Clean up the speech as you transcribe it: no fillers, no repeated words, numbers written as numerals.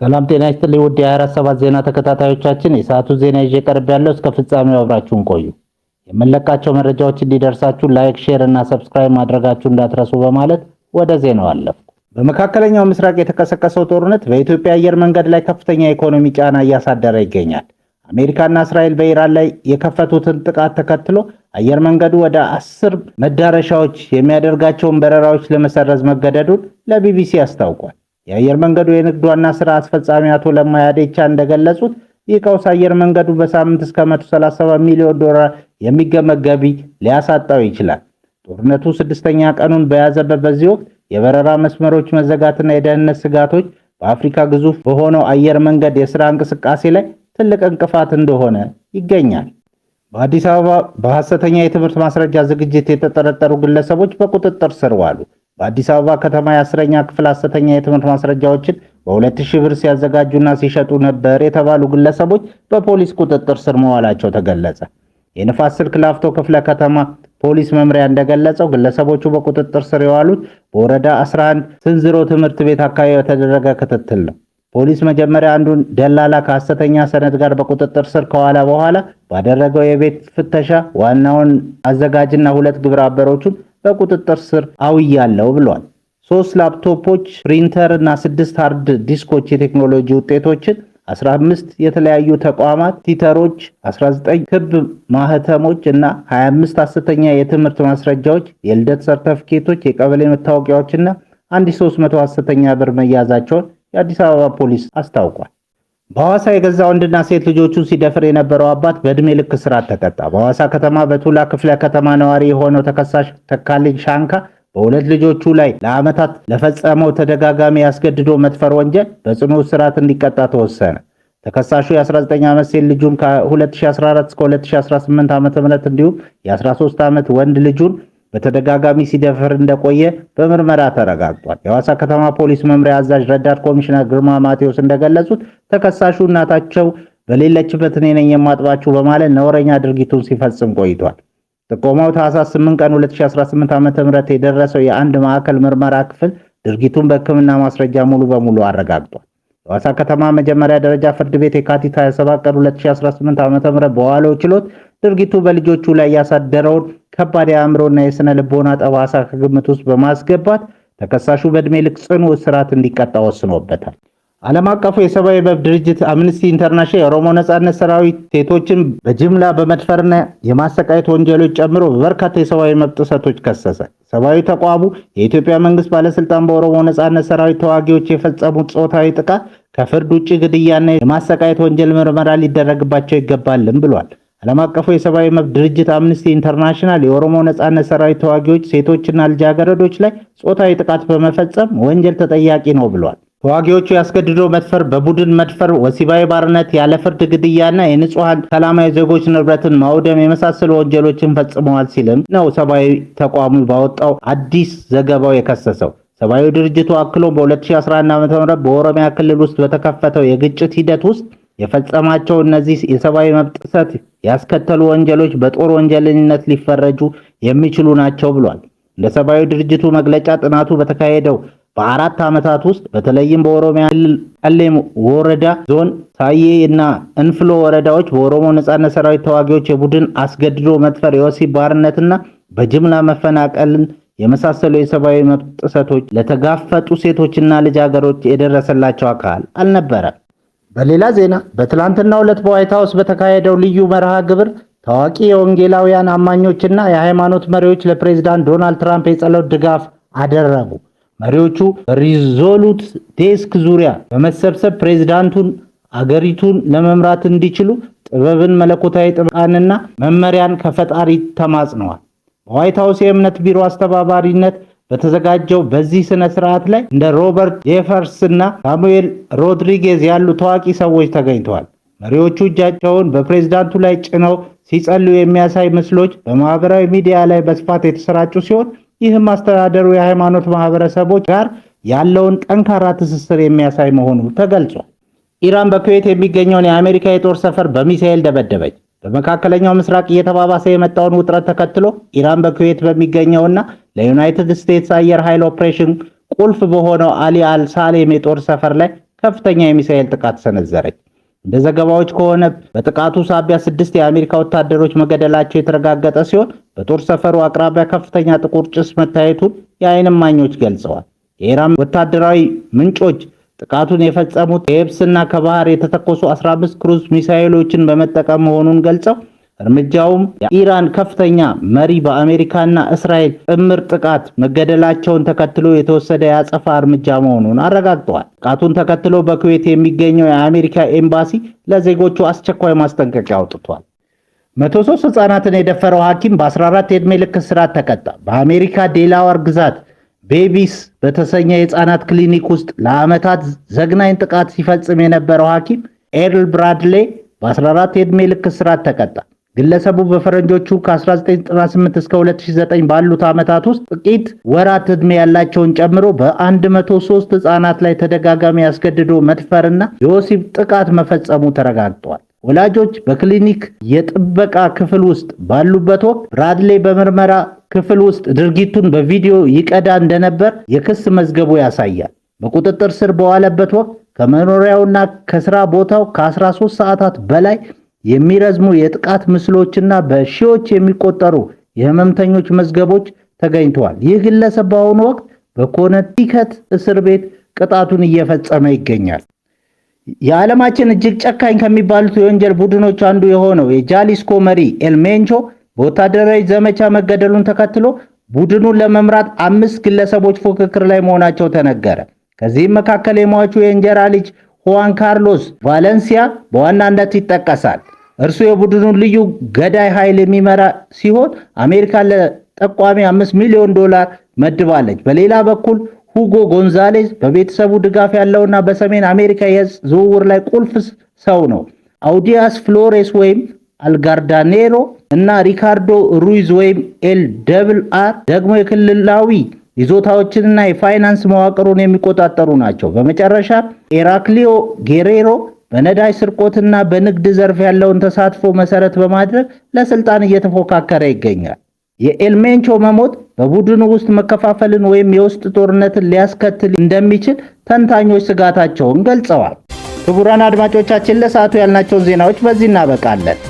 ሰላም ጤና ይስጥልኝ ውድ የ247 ዜና ተከታታዮቻችን፣ የሰዓቱ ዜና ይዤ ቀርቤያለሁ። እስከ ፍጻሜው አብራችሁን ቆዩ። የምንለቃቸው መረጃዎች እንዲደርሳችሁ ላይክ፣ ሼር እና ሰብስክራይብ ማድረጋችሁ እንዳትረሱ በማለት ወደ ዜናው አለፍኩ። በመካከለኛው ምስራቅ የተቀሰቀሰው ጦርነት በኢትዮጵያ አየር መንገድ ላይ ከፍተኛ የኢኮኖሚ ጫና እያሳደረ ይገኛል። አሜሪካና እስራኤል በኢራን ላይ የከፈቱትን ጥቃት ተከትሎ አየር መንገዱ ወደ 10 መዳረሻዎች የሚያደርጋቸውን በረራዎች ለመሰረዝ መገደዱን ለቢቢሲ አስታውቋል። የአየር መንገዱ የንግድ ዋና ስራ አስፈጻሚ አቶ ለማ ያዴቻ እንደገለጹት ይህ ቀውስ አየር መንገዱ በሳምንት እስከ $137 ሚሊዮን የሚገመት ገቢ ሊያሳጣው ይችላል። ጦርነቱ 6ኛ ቀኑን በያዘበት በዚህ ወቅት የበረራ መስመሮች መዘጋትና የደህንነት ስጋቶች በአፍሪካ ግዙፍ በሆነው አየር መንገድ የሥራ እንቅስቃሴ ላይ ትልቅ እንቅፋት እንደሆነ ይገኛል። በአዲስ አበባ በሐሰተኛ የትምህርት ማስረጃ ዝግጅት የተጠረጠሩ ግለሰቦች በቁጥጥር ስር ዋሉ። በአዲስ አበባ ከተማ የ10ኛ ክፍል ሐሰተኛ የትምህርት ማስረጃዎችን በ2000 ብር ሲያዘጋጁና ሲሸጡ ነበር የተባሉ ግለሰቦች በፖሊስ ቁጥጥር ስር መዋላቸው ተገለጸ። የንፋስ ስልክ ላፍቶ ክፍለ ከተማ ፖሊስ መምሪያ እንደገለጸው ግለሰቦቹ በቁጥጥር ስር የዋሉት በወረዳ 11 ስንዝሮ ትምህርት ቤት አካባቢ በተደረገ ክትትል ነው። ፖሊስ መጀመሪያ አንዱን ደላላ ከሐሰተኛ ሰነድ ጋር በቁጥጥር ስር ከዋለ በኋላ ባደረገው የቤት ፍተሻ ዋናውን አዘጋጅና 2 ግብረ አበሮቹን በቁጥጥር ስር አውያለው ብሏል። 3 ላፕቶፖች፣ ፕሪንተር እና 6 ሃርድ ዲስኮች የቴክኖሎጂ ውጤቶችን፣ 15 የተለያዩ ተቋማት ቲተሮች፣ 19 ክብ ማህተሞች እና 25 ሐሰተኛ የትምህርት ማስረጃዎች፣ የልደት ሰርተፊኬቶች፣ የቀበሌ መታወቂያዎችና 1300 ሐሰተኛ ብር መያዛቸውን የአዲስ አበባ ፖሊስ አስታውቋል። በሐዋሳ የገዛ ወንድና ሴት ልጆቹን ሲደፍር የነበረው አባት በዕድሜ ልክ እስራት ተቀጣ። በሐዋሳ ከተማ በቱላ ክፍለ ከተማ ነዋሪ የሆነው ተከሳሽ ተካልኝ ሻንካ በ2 ልጆቹ ላይ ለዓመታት ለፈጸመው ተደጋጋሚ ያስገድዶ መድፈር ወንጀል በጽኑ እስራት እንዲቀጣ ተወሰነ። ተከሳሹ የ19 ዓመት ሴት ልጁን ከ2014 እስከ 2018 ዓ.ም እንዲሁም የ13 ዓመት ወንድ ልጁን በተደጋጋሚ ሲደፍር እንደቆየ በምርመራ ተረጋግጧል። የሐዋሳ ከተማ ፖሊስ መምሪያ አዛዥ ረዳት ኮሚሽነር ግርማ ማቴዎስ እንደገለጹት ተከሳሹ እናታቸው በሌለችበት እኔ ነኝ የማጥባችሁ በማለት ነውረኛ ድርጊቱን ሲፈጽም ቆይቷል። ጥቆማው ታህሳስ 8 ቀን 2018 ዓ.ም የደረሰው የአንድ ማዕከል ምርመራ ክፍል ድርጊቱን በሕክምና ማስረጃ ሙሉ በሙሉ አረጋግጧል። የሐዋሳ ከተማ መጀመሪያ ደረጃ ፍርድ ቤት የካቲት 27 ቀን 2018 ዓ.ም በዋለው ችሎት ድርጊቱ በልጆቹ ላይ ያሳደረውን ከባድ የአእምሮና የስነ ልቦና ጠባሳ ከግምት ውስጥ በማስገባት ተከሳሹ በዕድሜ ልክ ጽኑ እስራት እንዲቀጣ ወስኖበታል። ዓለም አቀፉ የሰብአዊ መብት ድርጅት አምነስቲ ኢንተርናሽናል የኦሮሞ ነጻነት ሰራዊት ሴቶችን በጅምላ በመድፈርና የማሰቃየት ወንጀሎች ጨምሮ በበርካታ የሰብአዊ መብት ጥሰቶች ከሰሰ። ሰብአዊ ተቋሙ የኢትዮጵያ መንግስት ባለስልጣን በኦሮሞ ነጻነት ሰራዊት ተዋጊዎች የፈጸሙት ጾታዊ ጥቃት ከፍርድ ውጭ ግድያና የማሰቃየት ወንጀል ምርመራ ሊደረግባቸው ይገባልም ብሏል። ዓለም አቀፉ የሰብአዊ መብት ድርጅት አምነስቲ ኢንተርናሽናል የኦሮሞ ነጻነት ሰራዊት ተዋጊዎች ሴቶችና ልጃገረዶች ላይ ጾታዊ ጥቃት በመፈጸም ወንጀል ተጠያቂ ነው ብሏል። ተዋጊዎቹ ያስገድዶ መድፈር፣ በቡድን መድፈር፣ ወሲባዊ ባርነት፣ ያለ ፍርድ ግድያና የንጹሃን ሰላማዊ ዜጎች ንብረትን ማውደም የመሳሰሉ ወንጀሎችን ፈጽመዋል ሲልም ነው ሰብአዊ ተቋሙ ባወጣው አዲስ ዘገባው የከሰሰው። ሰብአዊ ድርጅቱ አክሎ በ2011 ዓ.ም በኦሮሚያ ክልል ውስጥ በተከፈተው የግጭት ሂደት ውስጥ የፈጸማቸው እነዚህ የሰብአዊ መብት ጥሰት ያስከተሉ ወንጀሎች በጦር ወንጀለኝነት ሊፈረጁ የሚችሉ ናቸው ብሏል። እንደ ሰብአዊ ድርጅቱ መግለጫ ጥናቱ በተካሄደው በ4 ዓመታት ውስጥ በተለይም በኦሮሚያ ክልል ቀሌም ወረዳ ዞን ሳዬ እና እንፍሎ ወረዳዎች በኦሮሞ ነጻነት ሰራዊት ተዋጊዎች የቡድን አስገድዶ መድፈር፣ የወሲብ ባርነትና በጅምላ መፈናቀልን የመሳሰሉ የሰብአዊ መብት ጥሰቶች ለተጋፈጡ ሴቶችና ልጃገረዶች የደረሰላቸው አካል አልነበረም። በሌላ ዜና በትላንትናው ዕለት በዋይት ሃውስ በተካሄደው ልዩ መርሃ ግብር ታዋቂ የወንጌላውያን አማኞችና የሃይማኖት መሪዎች ለፕሬዝዳንት ዶናልድ ትራምፕ የጸሎት ድጋፍ አደረጉ። መሪዎቹ ሪዞሉት ዴስክ ዙሪያ በመሰብሰብ ፕሬዝዳንቱን አገሪቱን ለመምራት እንዲችሉ ጥበብን፣ መለኮታዊ ጥበቃንና መመሪያን ከፈጣሪ ተማጽነዋል። በዋይት ሃውስ የእምነት ቢሮ አስተባባሪነት በተዘጋጀው በዚህ ስነ ስርዓት ላይ እንደ ሮበርት ጄፈርስ እና ሳሙኤል ሮድሪጌዝ ያሉ ታዋቂ ሰዎች ተገኝተዋል። መሪዎቹ እጃቸውን በፕሬዝዳንቱ ላይ ጭነው ሲጸልዩ የሚያሳይ ምስሎች በማህበራዊ ሚዲያ ላይ በስፋት የተሰራጩ ሲሆን ይህም አስተዳደሩ የሃይማኖት ማህበረሰቦች ጋር ያለውን ጠንካራ ትስስር የሚያሳይ መሆኑ ተገልጿል። ኢራን በኩዌት የሚገኘውን የአሜሪካ የጦር ሰፈር በሚሳኤል ደበደበች። በመካከለኛው ምስራቅ እየተባባሰ የመጣውን ውጥረት ተከትሎ ኢራን በኩዌት በሚገኘውና ለዩናይትድ ስቴትስ አየር ኃይል ኦፕሬሽን ቁልፍ በሆነው አሊ አልሳሌም የጦር ሰፈር ላይ ከፍተኛ የሚሳኤል ጥቃት ሰነዘረች። እንደ ዘገባዎች ከሆነ በጥቃቱ ሳቢያ 6 የአሜሪካ ወታደሮች መገደላቸው የተረጋገጠ ሲሆን በጦር ሰፈሩ አቅራቢያ ከፍተኛ ጥቁር ጭስ መታየቱን የዓይን እማኞች ገልጸዋል። የኢራን ወታደራዊ ምንጮች ጥቃቱን የፈጸሙት ከየብስና ከባህር የተተኮሱ 15 ክሩዝ ሚሳኤሎችን በመጠቀም መሆኑን ገልጸው እርምጃውም የኢራን ከፍተኛ መሪ በአሜሪካና እስራኤል ጥምር ጥቃት መገደላቸውን ተከትሎ የተወሰደ የአጸፋ እርምጃ መሆኑን አረጋግጠዋል። ጥቃቱን ተከትሎ በኩዌት የሚገኘው የአሜሪካ ኤምባሲ ለዜጎቹ አስቸኳይ ማስጠንቀቂያ አውጥቷል። 103 ሕፃናትን የደፈረው ሐኪም በ14 የዕድሜ ልክ እስራት ተቀጣ። በአሜሪካ ዴላዋር ግዛት ቤቢስ በተሰኘ የሕፃናት ክሊኒክ ውስጥ ለዓመታት ዘግናኝ ጥቃት ሲፈጽም የነበረው ሐኪም ኤርል ብራድሌ በ14 የዕድሜ ልክ እስራት ተቀጣ። ግለሰቡ በፈረንጆቹ ከ1998 እስከ 2009 ባሉት ዓመታት ውስጥ ጥቂት ወራት ዕድሜ ያላቸውን ጨምሮ በ103 ሕፃናት ላይ ተደጋጋሚ ያስገድዶ መድፈርና የወሲብ ጥቃት መፈጸሙ ተረጋግጧል። ወላጆች በክሊኒክ የጥበቃ ክፍል ውስጥ ባሉበት ወቅት ብራድሌ በምርመራ ክፍል ውስጥ ድርጊቱን በቪዲዮ ይቀዳ እንደነበር የክስ መዝገቡ ያሳያል። በቁጥጥር ስር በዋለበት ወቅት ከመኖሪያውና ከስራ ቦታው ከ13 ሰዓታት በላይ የሚረዝሙ የጥቃት ምስሎችና በሺዎች የሚቆጠሩ የህመምተኞች መዝገቦች ተገኝተዋል። ይህ ግለሰብ በአሁኑ ወቅት በኮነቲከት እስር ቤት ቅጣቱን እየፈጸመ ይገኛል። የዓለማችን እጅግ ጨካኝ ከሚባሉት የወንጀል ቡድኖች አንዱ የሆነው የጃሊስኮ መሪ ኤልሜንቾ በወታደራዊ ዘመቻ መገደሉን ተከትሎ ቡድኑን ለመምራት 5 ግለሰቦች ፉክክር ላይ መሆናቸው ተነገረ። ከዚህም መካከል የሟቹ የእንጀራ ልጅ ሁዋን ካርሎስ ቫለንሲያ በዋናነት ይጠቀሳል። እርሱ የቡድኑን ልዩ ገዳይ ኃይል የሚመራ ሲሆን አሜሪካ ለጠቋሚ $5 ሚሊዮን መድባለች። በሌላ በኩል ሁጎ ጎንዛሌዝ በቤተሰቡ ድጋፍ ያለውና በሰሜን አሜሪካ የዕፅ ዝውውር ላይ ቁልፍ ሰው ነው። አውዲያስ ፍሎሬስ ወይም አልጋርዳኔሮ እና ሪካርዶ ሩይዝ ወይም ኤል-ደብል-አር ደግሞ የክልላዊ ይዞታዎችንና የፋይናንስ መዋቅሩን የሚቆጣጠሩ ናቸው። በመጨረሻ ኤራክሊዮ ጌሬሮ በነዳጅ ስርቆትና በንግድ ዘርፍ ያለውን ተሳትፎ መሰረት በማድረግ ለስልጣን እየተፎካከረ ይገኛል። የኤልሜንቾ መሞት በቡድኑ ውስጥ መከፋፈልን ወይም የውስጥ ጦርነትን ሊያስከትል እንደሚችል ተንታኞች ስጋታቸውን ገልጸዋል። ክቡራን አድማጮቻችን ለሰዓቱ ያልናቸውን ዜናዎች በዚህ እናበቃለን።